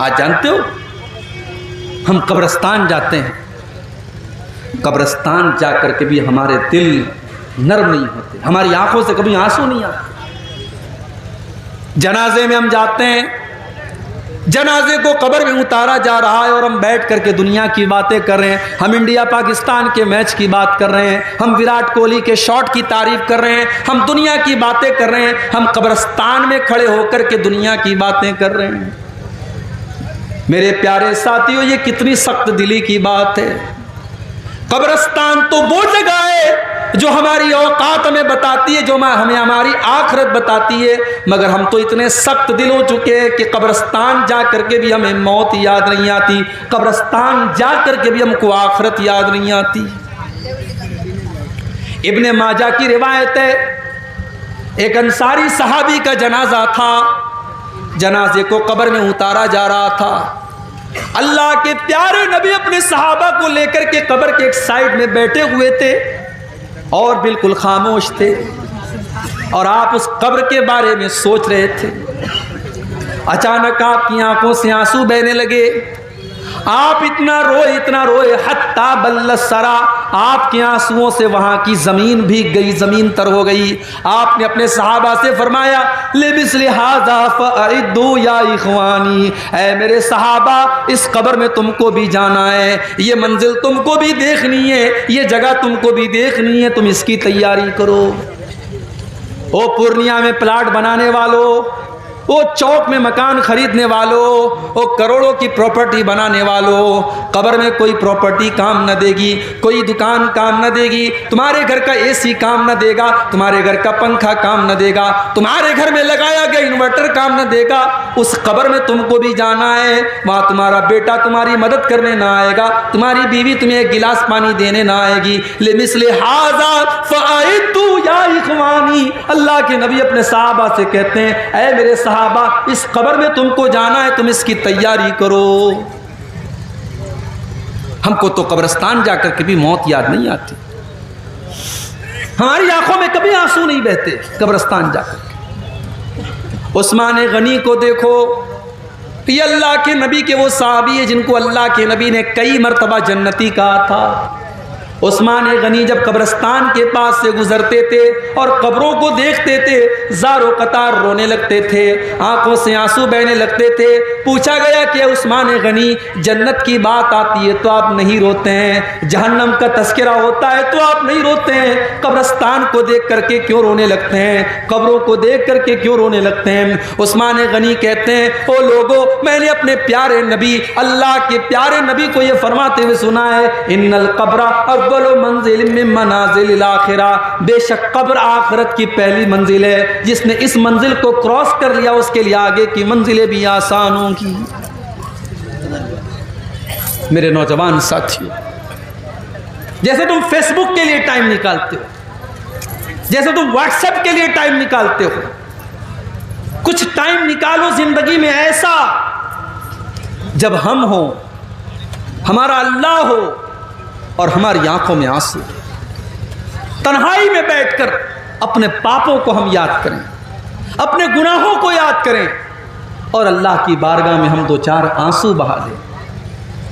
आज जानते हो हम कब्रिस्तान जाते हैं, कब्रिस्तान जा कर के भी हमारे दिल नर्म नहीं होते, हमारी आंखों से कभी आंसू नहीं आते। जनाजे में हम जाते हैं, जनाजे को कब्र में उतारा जा रहा है और हम बैठ करके दुनिया की बातें कर रहे हैं। हम इंडिया पाकिस्तान के मैच की बात कर रहे हैं, हम विराट कोहली के शॉट की तारीफ कर रहे हैं, हम दुनिया की बातें कर रहे हैं। हम कब्रिस्तान में खड़े होकर के दुनिया की बातें कर रहे हैं। मेरे प्यारे साथियों, ये कितनी सख्त दिली की बात है। कब्रिस्तान तो वो जगह है जो हमारी औकात हमें बताती है, जो हमें हमारी आखिरत बताती है, मगर हम तो इतने सख्त दिल हो चुके हैं कि कब्रिस्तान जा करके भी हमें मौत याद नहीं आती, कब्रिस्तान जा करके भी हमको आखिरत याद नहीं आती। इब्ने माजा की रिवायत है, एक अंसारी सहाबी का जनाजा था, जनाजे को कब्र में उतारा जा रहा था। अल्लाह के प्यारे नबी अपने सहाबा को लेकर के कब्र के एक साइड में बैठे हुए थे और बिल्कुल खामोश थे, और आप उस कब्र के बारे में सोच रहे थे। अचानक आपकी आंखों से आंसू बहने लगे, आप इतना रोए हत्ता बल्लसरा, आपके आंसुओं से वहां की जमीन भीग गई, जमीन तर हो गई। आपने अपने सहाबा से फरमाया, लिबिस्लि हाज़ा फ़अइद्दू या इख़वानी, ऐ मेरे सहाबा, इस कब्र में तुमको भी जाना है, ये मंजिल तुमको भी देखनी है, ये जगह तुमको भी देखनी है, तुम इसकी तैयारी करो। ओ पूर्णिया में प्लाट बनाने वालों, वो चौक में मकान खरीदने वालों, वो करोड़ों की प्रॉपर्टी बनाने वालों, कब्र में कोई प्रॉपर्टी काम न देगी, कोई दुकान काम न देगी, तुम्हारे घर का एसी काम न देगा, तुम्हारे घर का पंखा काम न देगा, तुम्हारे घर में लगाया गया इन्वर्टर काम न देगा। उस कब्र में तुमको भी जाना है, वहाँ तुम्हारा बेटा तुम्हारी मदद करने ना आएगा, तुम्हारी बीवी तुम्हें एक गिलास पानी देने ना आएगी। लिमिस्ले हाज़ा फ़अइद्दू या इख़वानी, अल्लाह के नबी अपने सहाबा से कहते हैं, ऐ मेरे सहाबा, इस कब्र में तुमको जाना है, तुम इसकी तैयारी करो। हमको तो कब्रिस्तान जाकर के भी मौत याद नहीं आती, हमारी आंखों में कभी आंसू नहीं बहते कब्रिस्तान जाकर के। उस्मान गनी को देखो, ये अल्लाह के नबी के वो साहबी है जिनको अल्लाह के नबी ने कई मर्तबा जन्नती कहा था। उस्मान गनी जब कब्रिस्तान के पास से गुजरते थे और कब्रों को देखते थे, ज़ारो कतार रोने लगते थे, आंखों से आंसू बहने लगते थे। पूछा गया कि उस्मान गनी, जन्नत की बात आती है तो आप नहीं रोते हैं, जहन्नम का तस्करा होता है तो आप नहीं रोते हैं, कब्रिस्तान को देख करके क्यों रोने लगते हैं, कब्रों को देख करके क्यों रोने लगते हैं? उस्मान गनी कहते हैं, ओ लोगों, मैंने अपने प्यारे नबी, अल्लाह के प्यारे नबी को ये फरमाते हुए सुना है, इन्नल कब्रा मंजिल में मनाजिल आखिरा, बेशक कब्र आखिरत की पहली मंजिल है, जिसने इस मंजिल को क्रॉस कर लिया उसके लिए आगे की मंजिलें भी आसान होंगी। मेरे नौजवान साथियों, जैसे तुम फेसबुक के लिए टाइम निकालते हो, जैसे तुम व्हाट्सएप के लिए टाइम निकालते हो, कुछ टाइम निकालो जिंदगी में ऐसा जब हम हो, हमारा अल्लाह हो और हमारी आंखों में आंसू, तन्हाई में बैठकर अपने पापों को हम याद करें, अपने गुनाहों को याद करें और अल्लाह की बारगाह में हम दो चार आंसू बहा दें।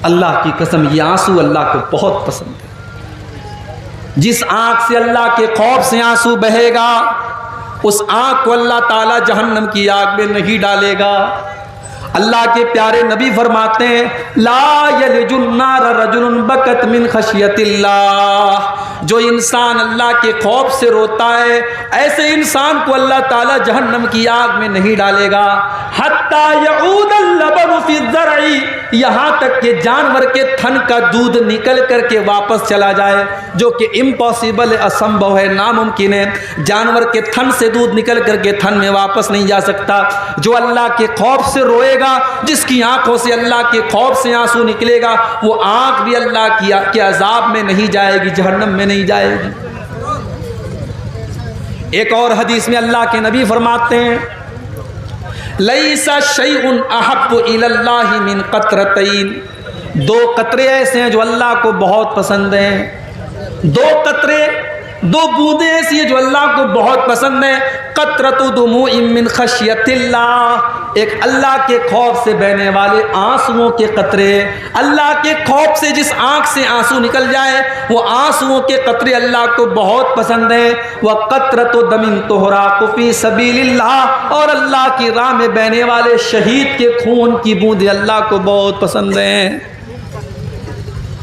अल्लाह की कसम, ये आंसू अल्लाह को बहुत पसंद है। जिस आंख से अल्लाह के खौफ से आंसू बहेगा, उस आंख को अल्लाह ताला जहन्नम की आग में नहीं डालेगा। अल्लाह के प्यारे नबी फरमाते हैं, ला यलिजुन्नार रजुलुन बकत मिन खशियतिल्लाह, जो इंसान अल्लाह के खौफ से रोता है, ऐसे इंसान को अल्लाह ताला जहन्नम की आग में नहीं डालेगा। हत्ता यऊदल लबनु फी ज़रई, यहाँ तक कि जानवर के थन का दूध निकल करके वापस चला जाए, जो कि इम्पॉसिबल है, असंभव है, नामुमकिन है। जानवर के थन से दूध निकल करके थन में वापस नहीं जा सकता। जो अल्लाह के खौफ से रोएगा, जिसकी आंखों से अल्लाह के खौफ से आंसू निकलेगा, वो आंख भी अल्लाह के अजाब में नहीं जाएगी, जहन्नम में नहीं जाएगी। एक और हदीस में अल्लाह के नबी फरमाते हैं, लैसा शैउन अहब्बु इलल्लाहि मिन क़त्रतैन, दो कतरे ऐसे हैं जो अल्लाह को बहुत पसंद हैं, दो कतरे, दो बूंदे ऐसी हैं जो अल्लाह को बहुत पसंद है। क़त्रतु दुमूइन मिन खशियतिल्लाह, एक अल्लाह के खौफ से बहने वाले आंसुओं के कतरे। अल्लाह के खौफ से जिस आंख से आंसू निकल जाए वो आंसुओं के कतरे अल्लाह को बहुत पसंद है। वह क़त्रतु दमिन तुहराक़ु फ़ी सबीलिल्लाह, और अल्लाह की राह में बहने वाले शहीद के खून की बूंदें अल्लाह को बहुत पसंद हैं।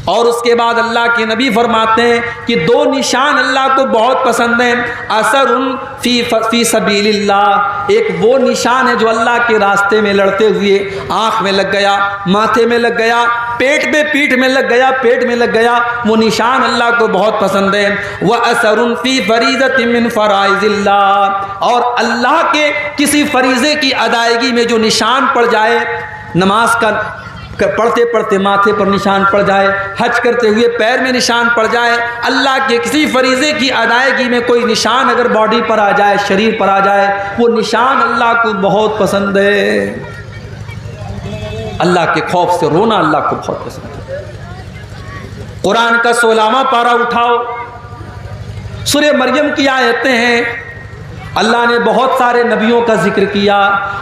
और उसके बाद अल्लाह के नबी फरमाते हैं कि दो निशान अल्लाह को बहुत पसंद हैं। असरुन फी सबीलिल्लाह, एक वो निशान है जो अल्लाह के रास्ते में लड़ते हुए आँख में लग गया, माथे में लग गया, पेट में, पीठ में लग गया, पेट में लग गया, वो निशान अल्लाह को बहुत पसंद है। वह असरुन फी फरीज़तिन मिन फराइज़िल्लाह, और अल्लाह के किसी फरीज़े की अदायगी में जो निशान पड़ जाए, नमाज का पढ़ते पढ़ते माथे पर निशान पड़ जाए, हज करते हुए पैर में निशान पड़ जाए, अल्लाह के किसी फरीज़े की अदायगी में कोई निशान अगर बॉडी पर आ जाए, शरीर पर आ जाए, वो निशान अल्लाह को बहुत पसंद है। अल्लाह के खौफ से रोना अल्लाह को बहुत पसंद है। कुरान का 16वां पारा उठाओ, सूरह मरियम की आयतें हैं। अल्लाह ने बहुत सारे नबियों का जिक्र किया।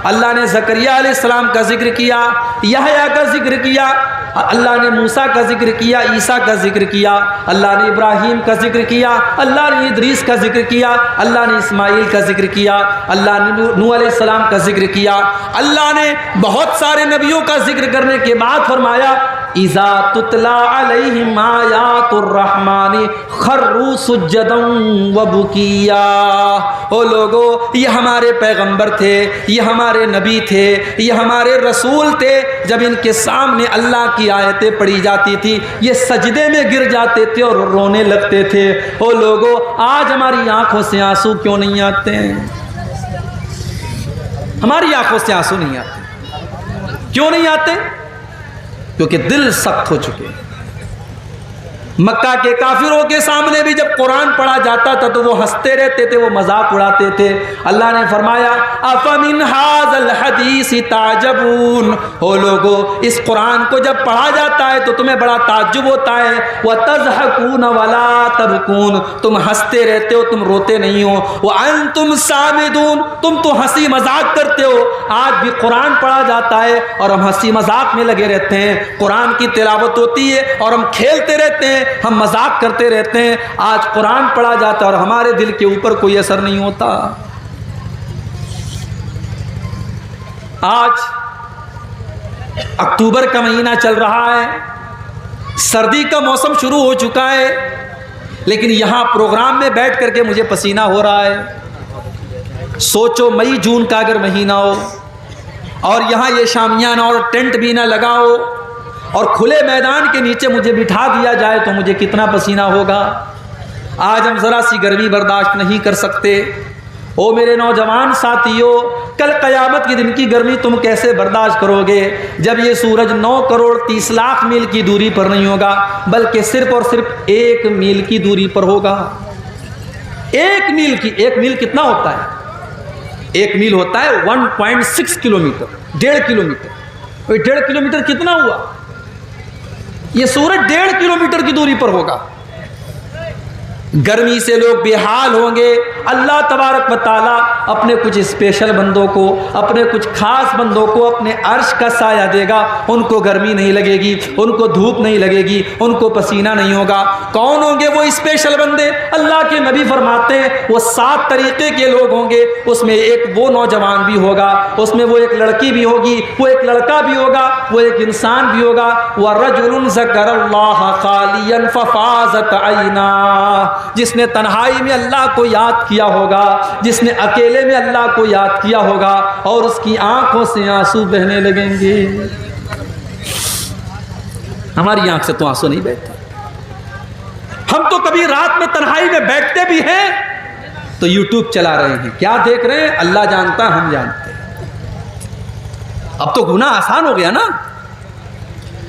अल्लाह ने ज़करिया अलैहिस्सलाम का जिक्र किया, यहया का जिक्र किया, अल्लाह ने मूसा का जिक्र किया, ईसा का जिक्र किया, अल्लाह ने इब्राहीम का जिक्र किया, अल्लाह ने इदरीस का जिक्र किया, अल्लाह ने इस्माइल का जिक्र किया, अल्लाह ने नूह अलैहिस्सलाम का जिक्र किया। अल्लाह ने बहुत सारे नबियों का जिक्र करने के बाद फरमाया इज़ा तुतला अलैहिम आयातुर रहमानी खर्रू सुज्जदन व बुकिया। ओ लोगो, ये हमारे पैगंबर थे, ये हमारे नबी थे, ये हमारे रसूल थे। जब इनके सामने अल्लाह की आयतें पढ़ी जाती थी ये सजदे में गिर जाते थे और रोने लगते थे। ओ लोगो, आज हमारी आंखों से आंसू क्यों नहीं आते हैं? हमारी आंखों से आंसू नहीं आते। क्यों नहीं आते? क्योंकि दिल सख्त हो चुके हैं। मक्का के काफिरों के सामने भी जब कुरान पढ़ा जाता था तो वो हंसते रहते थे, वो मजाक उड़ाते थे। अल्लाह ने फरमाया अफमिन हाज़ल हदीस ताजबून, हो लोगो, इस कुरान को जब पढ़ा जाता है तो तुम्हें बड़ा ताज्जुब होता है। व तज़हकून वला तबकून, तुम हंसते रहते हो, तुम रोते नहीं हो। व अंतुम सामिदून, तुम तो हंसी मजाक करते हो। आज भी कुरान पढ़ा जाता है और हम हंसी मजाक में लगे रहते हैं। कुरान की तिलावत होती है और हम खेलते रहते हैं, हम मजाक करते रहते हैं। आज कुरान पढ़ा जाता है और हमारे दिल के ऊपर कोई असर नहीं होता। आज अक्टूबर का महीना चल रहा है, सर्दी का मौसम शुरू हो चुका है, लेकिन यहां प्रोग्राम में बैठ करके मुझे पसीना हो रहा है। सोचो मई जून का अगर महीना हो और यहां ये शामियाना और टेंट भी ना लगा हो और खुले मैदान के नीचे मुझे बिठा दिया जाए तो मुझे कितना पसीना होगा। आज हम ज़रा सी गर्मी बर्दाश्त नहीं कर सकते। ओ मेरे नौजवान साथियों, कल क़यामत के दिन की गर्मी तुम कैसे बर्दाश्त करोगे जब ये सूरज 9 करोड़ 30 लाख मील की दूरी पर नहीं होगा, बल्कि सिर्फ और सिर्फ 1 मील की दूरी पर होगा। 1 मील की, 1 मील कितना होता है? 1 मील होता है 1.6 किलोमीटर, 1.5 किलोमीटर। 1.5 किलोमीटर कितना हुआ? ये सूरज 1.5 किलोमीटर की दूरी पर होगा। गर्मी से लोग बेहाल होंगे। अल्लाह तबारक व तआला अपने कुछ स्पेशल बंदों को, अपने कुछ खास बंदों को अपने अर्श का साया देगा। उनको गर्मी नहीं लगेगी, उनको धूप नहीं लगेगी, उनको पसीना नहीं होगा। कौन होंगे वो स्पेशल बंदे? अल्लाह के नबी फरमाते हैं वो 7 तरीके के लोग होंगे। उसमें एक वो नौजवान भी होगा, उसमें वो एक लड़की भी होगी, वो एक लड़का भी होगा, वो एक इंसान भी होगा। वरजुलुन ज़करल्लाह खालियन फफाज़त ऐना, जिसने तन्हाई में अल्लाह को याद किया होगा, जिसने अकेले में अल्लाह को याद किया होगा और उसकी आंखों से आंसू बहने लगेंगे। हमारी आंख से तो आंसू नहीं बहते। हम तो कभी रात में तन्हाई में बैठते भी हैं तो यूट्यूब चला रहे हैं, क्या देख रहे हैं अल्लाह जानता है, हम जानते हैं। अब तो गुनाह आसान हो गया ना।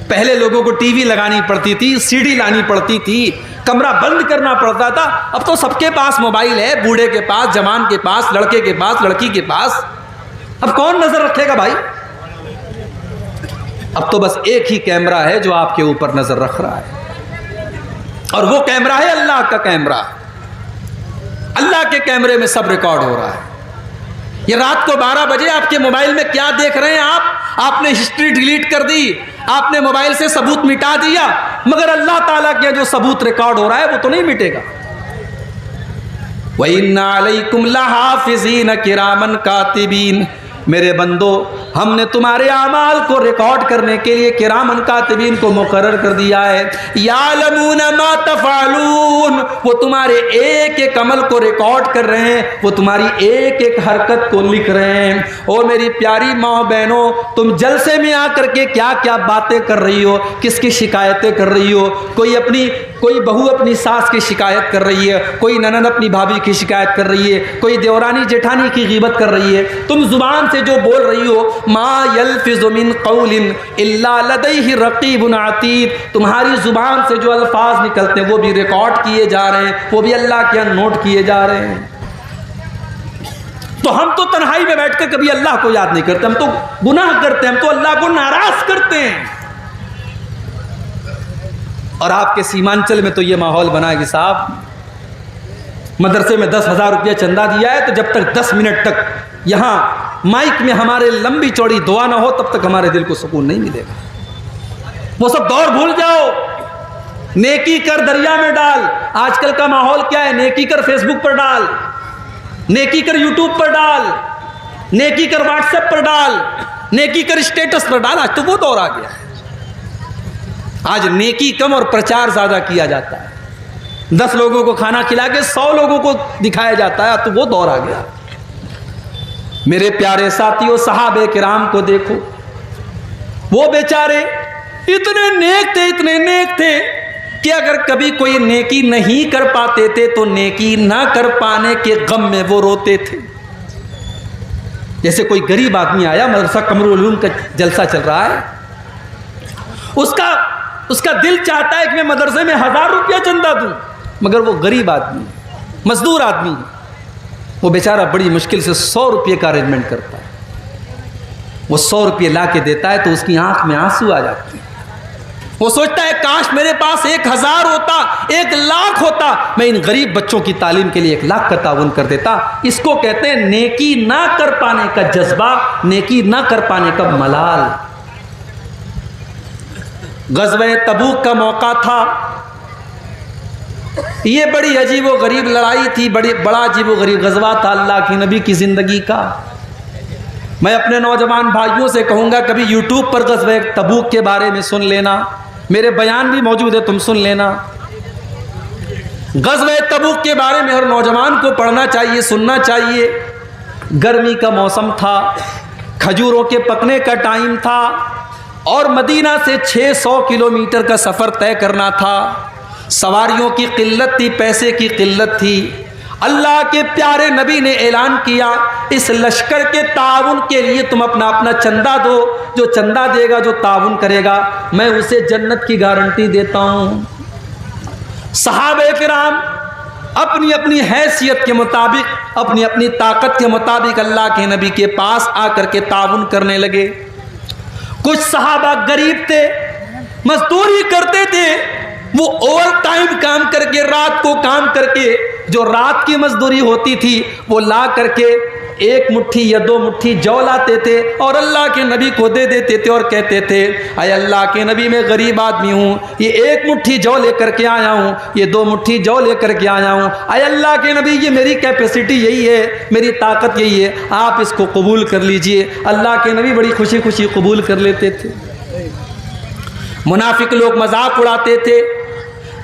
पहले लोगों को टीवी लगानी पड़ती थी, सीडी लानी पड़ती थी, कमरा बंद करना पड़ता था। अब तो सबके पास मोबाइल है, बूढ़े के पास, जवान के पास, लड़के के पास, लड़की के पास। अब कौन नजर रखेगा भाई? अब तो बस एक ही कैमरा है जो आपके ऊपर नजर रख रहा है, और वो कैमरा है अल्लाह का कैमरा। अल्लाह के कैमरे में सब रिकॉर्ड हो रहा है। ये रात को 12 बजे आपके मोबाइल में क्या देख रहे हैं आपने हिस्ट्री डिलीट कर दी, आपने मोबाइल से सबूत मिटा दिया, मगर अल्लाह ताला के जो सबूत रिकॉर्ड हो रहा है वो तो नहीं मिटेगा। व इन्ना अलैकुम लहाफिज़ीन किरामन कातिबीन, मेरे बंदो हमने तुम्हारे आमाल को रिकॉर्ड करने के लिए किरामन कातिबीन को मुकर्रर कर दिया है। यालमून मा तफअलून, वो तुम्हारे एक एक अमल को रिकॉर्ड कर रहे हैं, वो तुम्हारी एक एक हरकत को लिख रहे हैं। और मेरी प्यारी माँ बहनों, तुम जलसे में आकर के क्या क्या बातें कर रही हो, किसकी शिकायतें कर रही हो। कोई बहू अपनी सास की शिकायत कर रही है, कोई ननद अपनी भाभी की शिकायत कर रही है, कोई देवरानी जेठानी की गीबत कर रही है। तुम जुबान से जो बोल रही हो, मा यल्फिज़ु मिन क़ौलिन इल्ला लदैहि रक़ीबुन अतीद, तुम्हारी जुबान से जो अल्फाज निकलते हैं वो भी रिकॉर्ड किए जा रहे हैं, वो भी अल्लाह के यहाँ नोट किए जा रहे हैं। तो हम तो तन्हाई में बैठकर कभी अल्लाह को याद नहीं करते, हम तो गुनाह करते हैं, हम तो अल्लाह को नाराज करते हैं। और आपके सीमांचल में तो ये माहौल बना है कि साहब मदरसे में 10,000 रुपया चंदा दिया है, तो जब तक 10 मिनट तक यहाँ माइक में हमारे लंबी चौड़ी दुआ ना हो तब तक हमारे दिल को सुकून नहीं मिलेगा। वो सब दौर भूल जाओ, नेकी कर दरिया में डाल। आजकल का माहौल क्या है, नेकी कर फेसबुक पर डाल, नेकी कर यूट्यूब पर डाल, नेकी कर व्हाट्सएप पर डाल, नेकी कर स्टेटस पर डाल। आज तो वो दौर आ गया है। आज नेकी कम और प्रचार ज्यादा किया जाता है। 10 लोगों को खाना खिला के 100 लोगों को दिखाया जाता है, तो वो दौर आ गया। मेरे प्यारे साथियों, सहाबे किराम को देखो, वो बेचारे इतने नेक थे कि अगर कभी कोई नेकी नहीं कर पाते थे तो नेकी ना कर पाने के गम में वो रोते थे। जैसे कोई गरीब आदमी आया, मदरसा कमरुल उलूम का जलसा चल रहा है, उसका दिल चाहता है कि मैं मदरसे में 1000 रुपया चंदा दूं, मगर वो गरीब आदमी, मजदूर आदमी, वो बेचारा बड़ी मुश्किल से 100 रुपये का अरेंजमेंट करता है। वो 100 रुपये ला के देता है तो उसकी आंख में आंसू आ जाते हैं। वो सोचता है काश मेरे पास 1000 होता, 1,00,000 होता, मैं इन गरीब बच्चों की तालीम के लिए 1,00,000 का ताउन कर देता। इसको कहते हैं नेकी ना कर पाने का जज्बा, नेकी ना कर पाने का मलाल। गज़वे तबूक का मौका था, ये बड़ी अजीबो गरीब लड़ाई थी, बड़ा अजीबो गरीब गजवा था अल्लाह के नबी की ज़िंदगी का। मैं अपने नौजवान भाइयों से कहूँगा, कभी यूट्यूब पर गज़वे तबूक के बारे में सुन लेना, मेरे बयान भी मौजूद है, तुम सुन लेना। गज़वे तबूक के बारे में हर नौजवान को पढ़ना चाहिए, सुनना चाहिए। गर्मी का मौसम था, खजूरों के पकने का टाइम था, और मदीना से 600 किलोमीटर का सफ़र तय करना था। सवारियों की किल्लत थी, पैसे की किल्लत थी। अल्लाह के प्यारे नबी ने ऐलान किया, इस लश्कर के ताउन के लिए तुम अपना अपना चंदा दो, जो चंदा देगा, जो ताउन करेगा, मैं उसे जन्नत की गारंटी देता हूँ। सहाबे किराम अपनी अपनी हैसियत के मुताबिक, अपनी अपनी ताकत के मुताबिक अल्लाह के नबी के पास आकर के ताउन करने लगे। कुछ सहाबा गरीब थे, मजदूरी करते थे, वो ओवर टाइम काम करके, रात को काम करके, जो रात की मजदूरी होती थी वो ला करके 1 मुट्ठी या 2 मुट्ठी जौ लाते थे और अल्लाह के नबी को दे देते थे और कहते थे, अय अल्लाह के नबी मैं गरीब आदमी हूँ, ये 1 मुट्ठी जौ लेकर के आया हूँ, ये 2 मुट्ठी जौ लेकर के आया हूँ, अय अल्लाह के नबी ये मेरी कैपेसिटी यही है, मेरी ताकत यही है, आप इसको कबूल कर लीजिए। अल्लाह के नबी बड़ी खुशी खुशी कबूल कर लेते थे। मुनाफिक लोग मजाक उड़ाते थे,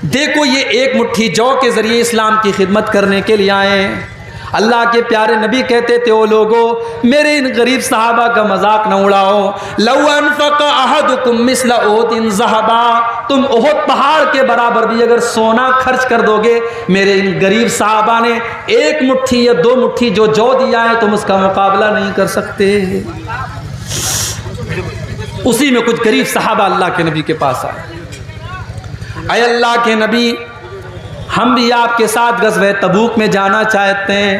देखो ये 1 मुट्ठी जौ के ज़रिए इस्लाम की खिदमत करने के लिए आए हैं। अल्लाह के प्यारे नबी कहते थे, ओ लोगों मेरे इन गरीब सहाबा का मजाक न उड़ाओ। लौ अनफ़क़ अहदुकुम मिस्ल उहदिन ज़हबा, तुम ओहद पहाड़ के बराबर भी अगर सोना खर्च कर दोगे, मेरे इन गरीब सहाबा ने 1 मुट्ठी या 2 मुट्ठी जो जौ दिया है, तुम उसका मुकाबला नहीं कर सकते। उसी में कुछ गरीब सहाबा अल्लाह के नबी के पास आए, अय अल्लाह के नबी हम भी आपके साथ गज़वे तबूक में जाना चाहते हैं।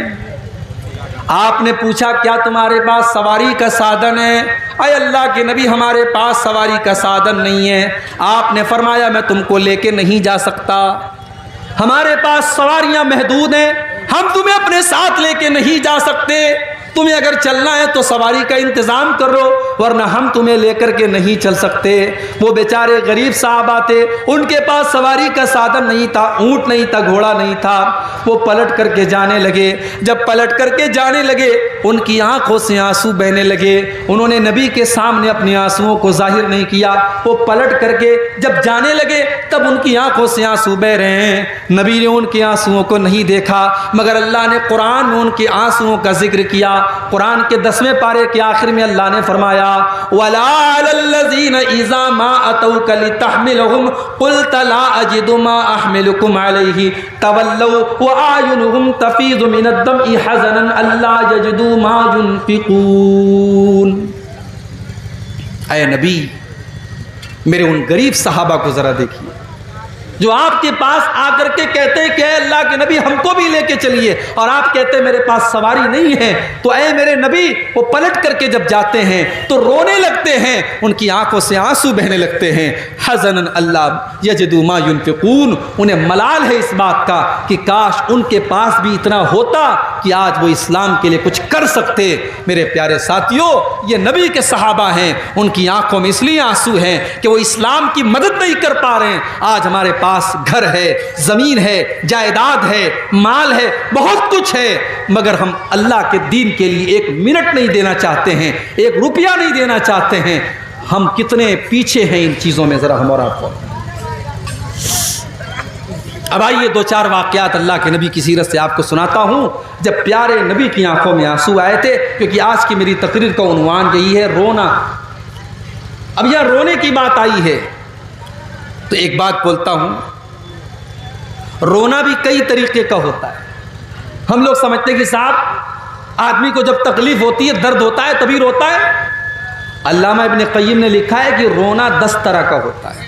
आपने पूछा क्या तुम्हारे पास सवारी का साधन है? अय अल्लाह के नबी हमारे पास सवारी का साधन नहीं है। आपने फरमाया मैं तुमको लेके नहीं जा सकता, हमारे पास सवारियां महदूद हैं, हम तुम्हें अपने साथ लेके नहीं जा सकते। तुम्हें अगर चलना है तो सवारी का इंतजाम करो, वरना हम तुम्हें लेकर के नहीं चल सकते। वो बेचारे गरीब साहबा थे, उनके पास सवारी का साधन नहीं था, ऊंट नहीं था, घोड़ा नहीं था। वो पलट करके जाने लगे। जब पलट करके जाने लगे, उनकी आंखों से आंसू बहने लगे। उन्होंने नबी के सामने अपने आंसुओं को जाहिर नहीं किया। वो पलट करके जब जाने लगे, तब उनकी आंखों से आंसू बह रहे हैं। नबी ने उनके आंसुओं को नहीं देखा, मगर अल्लाह ने कुरान में उनके आंसुओं का जिक्र किया। कुरान के 10वें पारे के आखिर में अल्लाह ने फरमाया, वला अलल्लज़ीना इज़ा मा अतौका लितहमिलहुम क़ुल्त ला अजिदु मा अहमिलुकुम अलैहि तवल्लौ व आयुनुहुम तफीज़ु मिनद्दमइ हज़नन अल्ला यजिदु मा युनफ़िक़ून। ऐ नबी, मेरे उन गरीब सहाबा को जरा देखिए जो आपके पास आकर के कहते हैं कि अल्लाह के नबी हमको भी लेके चलिए, और आप कहते हैं मेरे पास सवारी नहीं है। तो ऐ मेरे नबी, वो पलट करके जब जाते हैं तो रोने लगते हैं, उनकी आंखों से आंसू बहने लगते हैं। हज़नन अल्लाह यजिदु मा युनफ़िक़ून, उन्हें मलाल है इस बात का कि काश उनके पास भी इतना होता कि आज वो इस्लाम के लिए कुछ कर सकते। मेरे प्यारे साथियों, ये नबी के सहाबा हैं, उनकी आंखों में इसलिए आंसू हैं कि वो इस्लाम की मदद नहीं कर पा रहे हैं। आज हमारे पास घर है, जमीन है, जायदाद है, माल है, बहुत कुछ है, मगर हम अल्लाह के दीन के लिए एक मिनट नहीं देना चाहते हैं, एक रुपया नहीं देना चाहते हैं। हम कितने पीछे हैं इन चीजों में, जरा हम और आपको। अब आइए 2-4 वाकयात अल्लाह के नबी की सीरत से आपको सुनाता हूं, जब प्यारे नबी की आंखों में आंसू आए थे। क्योंकि आज की मेरी तकरीर का उन्वान यही है, रोना। अब यहां रोने की बात आई है तो एक बात बोलता हूं, रोना भी कई तरीके का होता है। हम लोग समझते हैं कि साहब आदमी को जब तकलीफ होती है, दर्द होता है, तभी रोता है। अल्लामा इब्न क़य्यिम ने लिखा है कि रोना 10 तरह का होता है।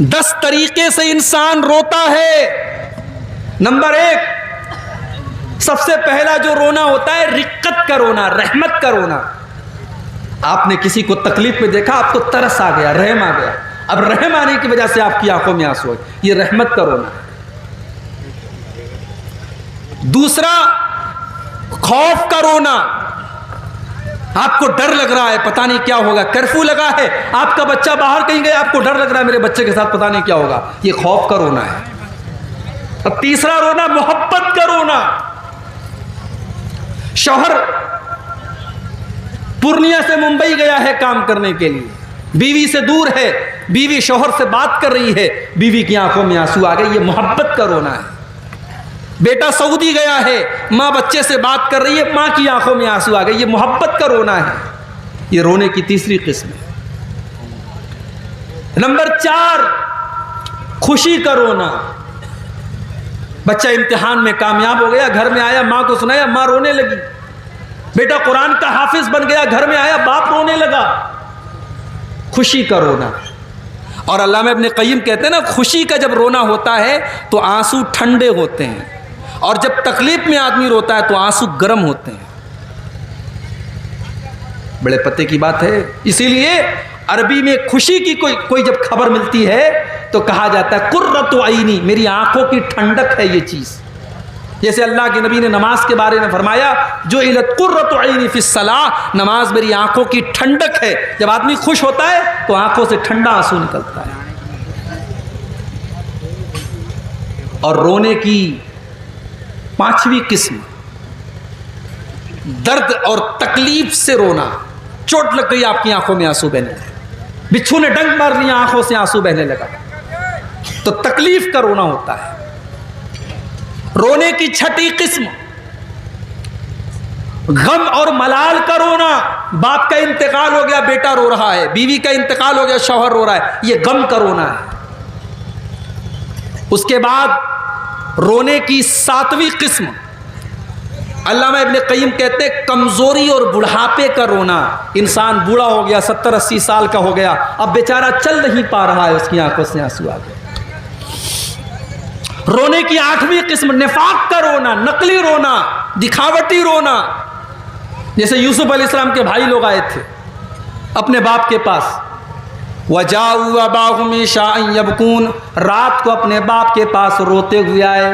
10 तरीके से इंसान रोता है। नंबर 1, सबसे पहला जो रोना होता है रिक्कत का रोना, रहमत का रोना। आपने किसी को तकलीफ में देखा, आपको तरस आ गया, रहम आ गया, अब रहम आने की वजह से आपकी आंखों में आंसू है, ये रहमत का रोना है। दूसरा, खौफ का रोना। आपको डर लग रहा है, पता नहीं क्या होगा, कर्फ्यू लगा है, आपका बच्चा बाहर कहीं गया, आपको डर लग रहा है मेरे बच्चे के साथ पता नहीं क्या होगा, ये खौफ का रोना है। अब तीसरा रोना, मोहब्बत का रोना। शौहर पूर्णिया से मुंबई गया है काम करने के लिए, बीवी से दूर है, बीवी शौहर से बात कर रही है, बीवी की आंखों में आंसू आ गए, ये मोहब्बत का रोना है। बेटा सऊदी गया है, माँ बच्चे से बात कर रही है, माँ की आंखों में आंसू आ गए, ये मोहब्बत का रोना है। ये रोने की तीसरी किस्म है। नंबर 4, खुशी का रोना। बच्चा इम्तिहान में कामयाब हो गया, घर में आया, माँ को सुनाया, माँ रोने लगी। बेटा कुरान का हाफिज बन गया, घर में आया, बाप रोने लगा। खुशी का रोना। और अल्लामा इब्न क़य्यिम कहते हैं ना, खुशी का जब रोना होता है तो आंसू ठंडे होते हैं, और जब तकलीफ में आदमी रोता है तो आंसू गर्म होते हैं। बड़े पते की बात है। इसीलिए अरबी में खुशी की कोई जब खबर मिलती है तो कहा जाता है कुर्रतु ऐनी, मेरी आंखों की ठंडक है ये चीज। जैसे अल्लाह के नबी ने नमाज के बारे में फरमाया, जो इलत कुर्रतु ऐनी फिस सलाह, नमाज मेरी आंखों की ठंडक है। जब आदमी खुश होता है तो आंखों से ठंडा आंसू निकलता है। और रोने की 5वीं किस्म, दर्द और तकलीफ से रोना। चोट लग गई, आपकी आंखों में आंसू बहने लगे, बिच्छू ने डंक मार लिया, आंखों से आंसू बहने लगा, तो तकलीफ का रोना होता है। रोने की 6ठी किस्म, गम और मलाल का रोना। बाप का इंतकाल हो गया, बेटा रो रहा है, बीवी का इंतकाल हो गया, शौहर रो रहा है, ये गम का रोना है। उसके बाद रोने की 7वीं किस्म, अल्लामा इब्न क़य्यिम कहते हैं कमजोरी और बुढ़ापे का रोना। इंसान बूढ़ा हो गया, 70-80 साल का हो गया, अब बेचारा चल नहीं पा रहा है, उसकी आंखों से आंसू आ गए। रोने की 8वीं किस्म, निफाक का रोना, नकली रोना, दिखावटी रोना। जैसे यूसुफ अलैहिस्सलाम के भाई लोग आए थे अपने बाप के पास, वजाऊ अबाहुम इशाअन यबकून, रात को अपने बाप के पास रोते हुए आए।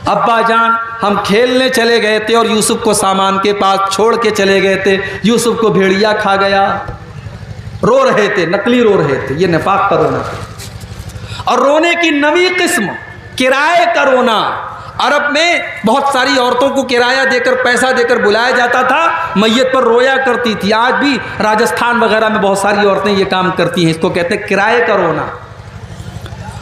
अब्बा जान हम खेलने चले गए थे और यूसुफ को सामान के पास छोड़ के चले गए थे, यूसुफ को भेड़िया खा गया। रो रहे थे, नकली रो रहे थे, ये निफाक का रोना था। और रोने की नवी किस्म किराए का रोना। अरब में बहुत सारी औरतों को किराया देकर, पैसा देकर बुलाया जाता था, मैयत पर रोया करती थी। आज भी राजस्थान वगैरह में बहुत सारी औरतें ये काम करती हैं, इसको कहते हैं किराए का रोना।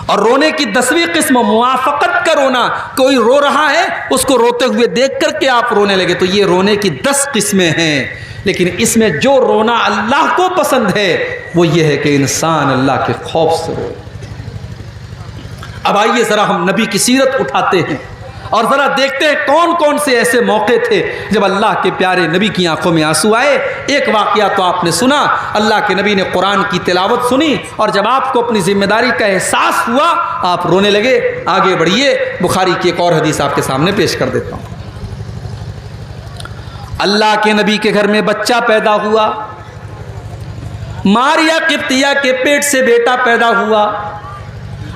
और रोने की 10वीं किस्म मुआफकत का रोना। कोई रो रहा है, उसको रोते हुए देख करके आप रोने लगे, तो ये रोने की 10 किस्में हैं। लेकिन इसमें जो रोना अल्लाह को पसंद है वो ये है कि इंसान अल्लाह के खौफ से रोए। अब आइए जरा हम नबी की सीरत उठाते हैं और ज़रा देखते हैं कौन कौन से ऐसे मौके थे जब अल्लाह के प्यारे नबी की आंखों में आंसू आए। एक वाक़या तो आपने सुना, अल्लाह के नबी ने कुरान की तिलावत सुनी और जब आपको अपनी जिम्मेदारी का एहसास हुआ आप रोने लगे। आगे बढ़िए, बुखारी की एक और हदीस आपके सामने पेश कर देता हूँ। अल्लाह के नबी के घर में बच्चा पैदा हुआ, मारिया किप्तिया के पेट से बेटा पैदा हुआ।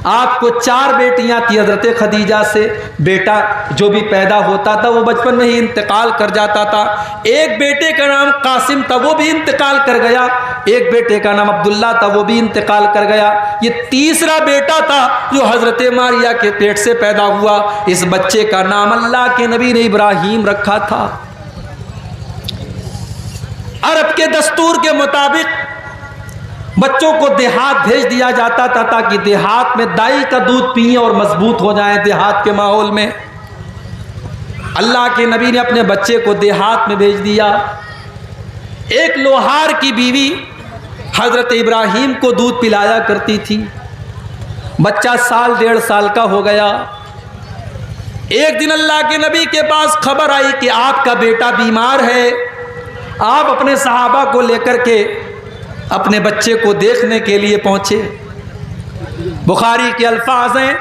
आपको 4 बेटियां थी हजरत खदीजा से। बेटा जो भी पैदा होता था वो बचपन में ही इंतकाल कर जाता था। एक बेटे का नाम कासिम था, वो भी इंतकाल कर गया। एक बेटे का नाम अब्दुल्ला था, वो भी इंतकाल कर गया। ये तीसरा बेटा था जो हजरत मारिया के पेट से पैदा हुआ। इस बच्चे का नाम अल्लाह के नबी ने इब्राहीम रखा था। अरब के दस्तूर के मुताबिक बच्चों को देहात भेज दिया जाता था ताकि देहात में दाई का दूध पिए और मजबूत हो जाएं देहात के माहौल में। अल्लाह के नबी ने अपने बच्चे को देहात में भेज दिया। एक लोहार की बीवी हजरत इब्राहीम को दूध पिलाया करती थी। बच्चा 1.5 साल का हो गया। एक दिन अल्लाह के नबी के पास खबर आई कि आपका बेटा बीमार है। आप अपने सहाबा को लेकर के अपने बच्चे को देखने के लिए पहुंचे। बुखारी के अल्फाज हैं,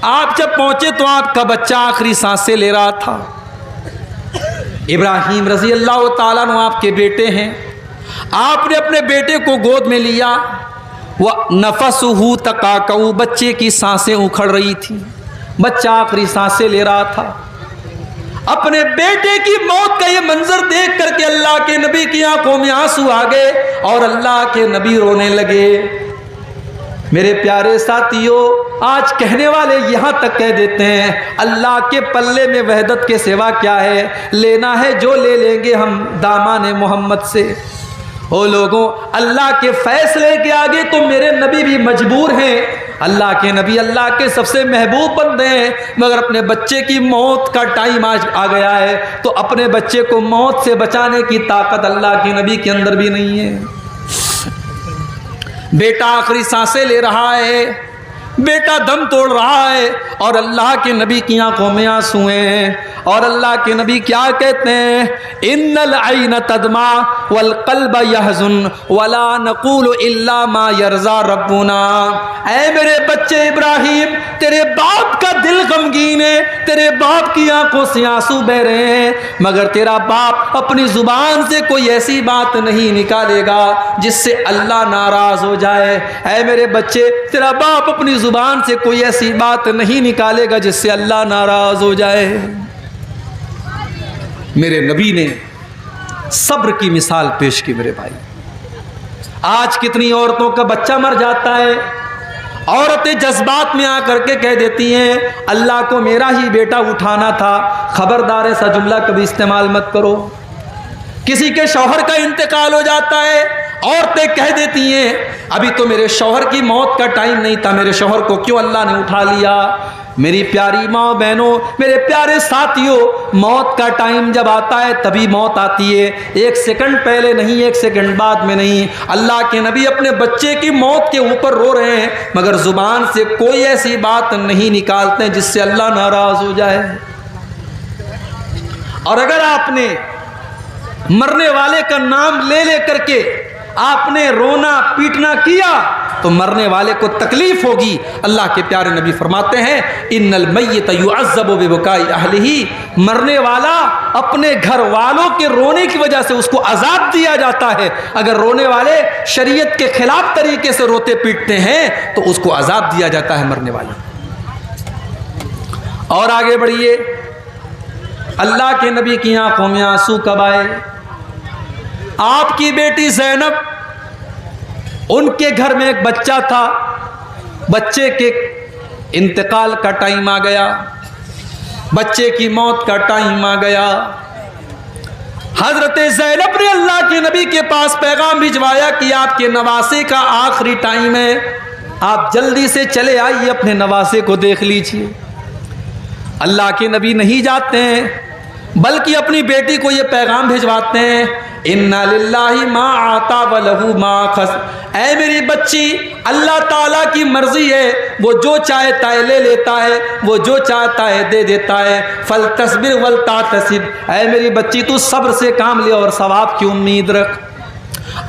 आप जब पहुंचे तो आपका बच्चा आखिरी सांसें ले रहा था। इब्राहीम रजी अल्लाह ताला अन्हु आपके बेटे हैं। आपने अपने बेटे को गोद में लिया। वह नफसहु तकाकऊ, बच्चे की सांसें उखड़ रही थी, बच्चा आखिरी सांसें ले रहा था। अपने बेटे की मौत का ये मंजर देख करके अल्लाह के नबी की आंखों में आंसू आ गए और अल्लाह के नबी रोने लगे। मेरे प्यारे साथियों, आज कहने वाले यहां तक कह देते हैं अल्लाह के पल्ले में वहदत के सिवा क्या है, लेना है जो ले लेंगे हम दामाने मोहम्मद से। ओ लोगों, अल्लाह के फैसले के आगे तो मेरे नबी भी मजबूर हैं। अल्लाह के नबी अल्लाह के सबसे महबूब बंदे हैं, मगर अपने बच्चे की मौत का टाइम आज आ गया है तो अपने बच्चे को मौत से बचाने की ताकत अल्लाह के नबी के अंदर भी नहीं है। बेटा आखिरी सांसें ले रहा है, बेटा दम तोड़ रहा है और अल्लाह के नबी की आंखों में आंसू हैं। और अल्लाह के नबी क्या कहते हैं, इन्नल ऐन तदमा वल क़ल्ब यहज़ुन वला नक़ूलु इल्ला मा यरज़ा रब्बुना। ऐ मेरे बच्चे इब्राहीम, तेरे बाप का दिल गमगीन है, तेरे बाप की आंखों से आंसू बह रहे हैं, मगर तेरा बाप अपनी जुबान से कोई ऐसी बात नहीं निकालेगा जिससे अल्लाह नाराज हो जाए। ऐ मेरे बच्चे, तेरा बाप अपनी जुबान से कोई ऐसी बात नहीं निकालेगा जिससे अल्लाह नाराज हो जाए। मेरे नबी ने सब्र की मिसाल पेश की। मेरे भाई, आज कितनी औरतों का बच्चा मर जाता है, औरतें जज्बात में आकर के कह देती हैं अल्लाह को मेरा ही बेटा उठाना था। खबरदार ऐसा जुमला कभी इस्तेमाल मत करो। किसी के शौहर का इंतकाल हो जाता है, औरतें कह देती हैं अभी तो मेरे शौहर की मौत का टाइम नहीं था, मेरे शौहर को क्यों अल्लाह ने उठा लिया। मेरी प्यारी माँ बहनों, मेरे प्यारे साथियों, मौत का टाइम जब आता है तभी मौत आती है, 1 सेकंड पहले नहीं, 1 सेकंड बाद में नहीं। अल्लाह के नबी अपने बच्चे की मौत के ऊपर रो रहे हैं, मगर जुबान से कोई ऐसी बात नहीं निकालते जिससे अल्लाह नाराज हो जाए। और अगर आपने मरने वाले का नाम ले ले करके आपने रोना पीटना किया तो मरने वाले को तकलीफ होगी। अल्लाह के प्यारे नबी फरमाते हैं इन्नल मय्यत युअज़्ज़बु बिबुकाई अहलिही, मरने वाला अपने घर वालों के रोने की वजह से उसको अजाब दिया जाता है। अगर रोने वाले शरीयत के खिलाफ तरीके से रोते पीटते हैं तो उसको अजाब दिया जाता है मरने वाले। और आगे बढ़िए। अल्लाह के नबी की आंखों में आंसू कब आए? आपकी बेटी ज़ैनब, उनके घर में एक बच्चा था, बच्चे के इंतकाल का टाइम आ गया, बच्चे की मौत का टाइम आ गया। हजरत ज़ैनब ने अल्लाह के नबी के पास पैगाम भिजवाया कि आपके नवासे का आखिरी टाइम है, आप जल्दी से चले आइए, अपने नवासे को देख लीजिए। अल्लाह के नबी नहीं जाते हैं, बल्कि अपनी बेटी को ये पैगाम भिजवाते हैं, इन्ना लिल्लाहि मा आता व लहू मा खस। ऐ मेरी बच्ची, अल्लाह ताला की मर्जी है, वो जो चाहता है ले लेता है, वो जो चाहता है दे देता है। फल तस्बिर वल तातसिब। ऐ मेरी बच्ची, तू सब्र से काम ले और सवाब की उम्मीद रख।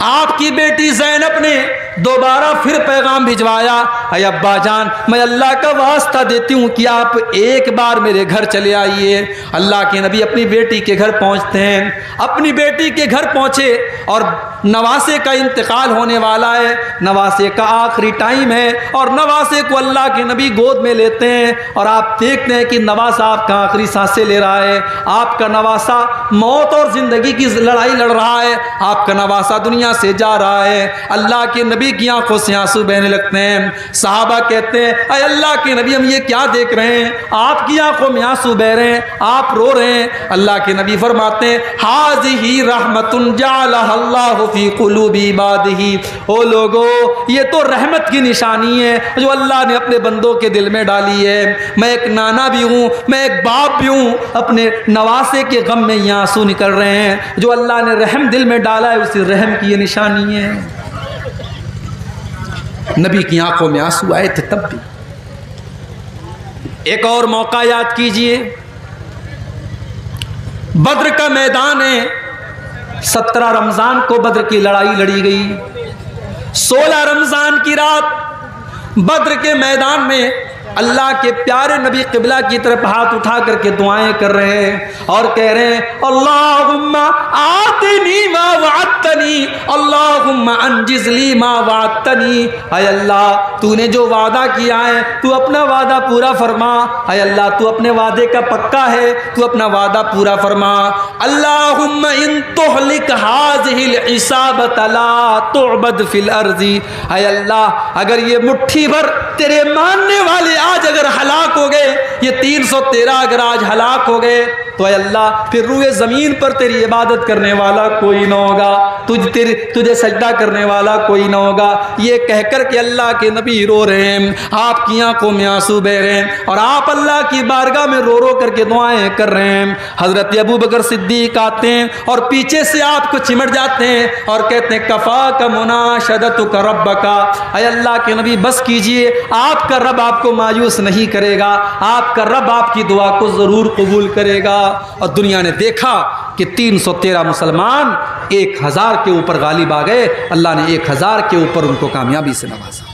आपकी बेटी ज़ैनब ने दोबारा फिर पैगाम भिजवाया, अय अब्बा जान, मैं अल्लाह का वास्ता देती हूँ कि आप एक बार मेरे घर चले आइए। अल्लाह के नबी अपनी बेटी के घर पहुँचते हैं। अपनी बेटी के घर पहुँचे और नवासे का इंतकाल होने वाला है, नवासे का आखिरी टाइम है, और नवासे को अल्लाह के नबी गोद में लेते हैं और आप देखते हैं कि नवासा आपका आखिरी सांसें ले रहा है। आपका नवासा मौत और ज़िंदगी की लड़ाई लड़ रहा है, आपका नवासा दुनिया से जा रहा है। अल्लाह के नबी की आंखों से आंसू बहने लगते हैं। सहाबा कहते हैं, अरे अल्लाह के नबी, हम ये क्या देख रहे हैं, आपकी आंखों में आंसू बह रहे हैं, आप रो रहे हैं। अल्लाह के नबी फरमाते हैं, हाज़िही रहमतुन जअलहा अल्लाहु फी कुलूबि इबादिही। ओ लोगो, ये तो रहमत की निशानी है जो अल्लाह ने अपने बंदों के दिल में डाली है। मैं एक नाना भी हूँ, मैं एक बाप भी हूँ, अपने नवासे के गम में ये आंसू निकल रहे हैं। जो अल्लाह ने रहम दिल में डाला है, उसी रहम की ये निशानी है। नबी की आंखों में आंसू आए थे तब भी। एक और मौका याद कीजिए, बद्र का मैदान है, 17 रमजान को बद्र की लड़ाई लड़ी गई। 16 रमजान की रात बद्र के मैदान में अल्लाह के प्यारे नबी क़िबला की तरफ हाथ उठा करके दुआएं कर रहे हैं और कह रहे हैं, अल्लाहुम्मा आतिनी मा वअदतनी, अल्लाहुम्मा अंजिज़ली मा वअदतनी। ऐ अल्लाह, तूने जो वादा किया है, तू अपना वादा पूरा फरमा। ऐ अल्लाह, तू अपने वादे का पक्का है, तू अपना वादा पूरा फरमा। अल्लाहुम्मा इन तुहलिक हाज़िहिल इसाबत ला तुअबद फिल अर्ज़ी। ऐ अल्लाह, अगर ये मुट्ठी भर तेरे मानने वाले आज अगर हलाक हो गए, ये 313 अगर आज हलाक हो गए, तो अल्लाह फिर रूए ज़मीन पर तेरी इबादत करने वाला कोई ना होगा, तुझे सजदा करने वाला कोई ना होगा। ये कहकर के अल्लाह के नबी रो रहे हैं, आपकी आंखों में आंसू बह रहे हैं और आप अल्लाह की बारगाह में रो रो करके दुआएं कर रहे हैं। हज़रत अबू बकर सिद्दीक आते हैं और पीछे से आपको चिमट जाते हैं और कहते हैं, कफ़ा का मुनाशदतुका रब्बका। ऐ अल्लाह के नबी, बस कीजिए, आपका रब आपको मायूस नहीं करेगा, आपका रब आपकी दुआ को ज़रूर कबूल करेगा। और दुनिया ने देखा कि 313 मुसलमान 1000 के ऊपर गालिब आ गए। अल्लाह ने 1000 के ऊपर उनको कामयाबी से नवाजा।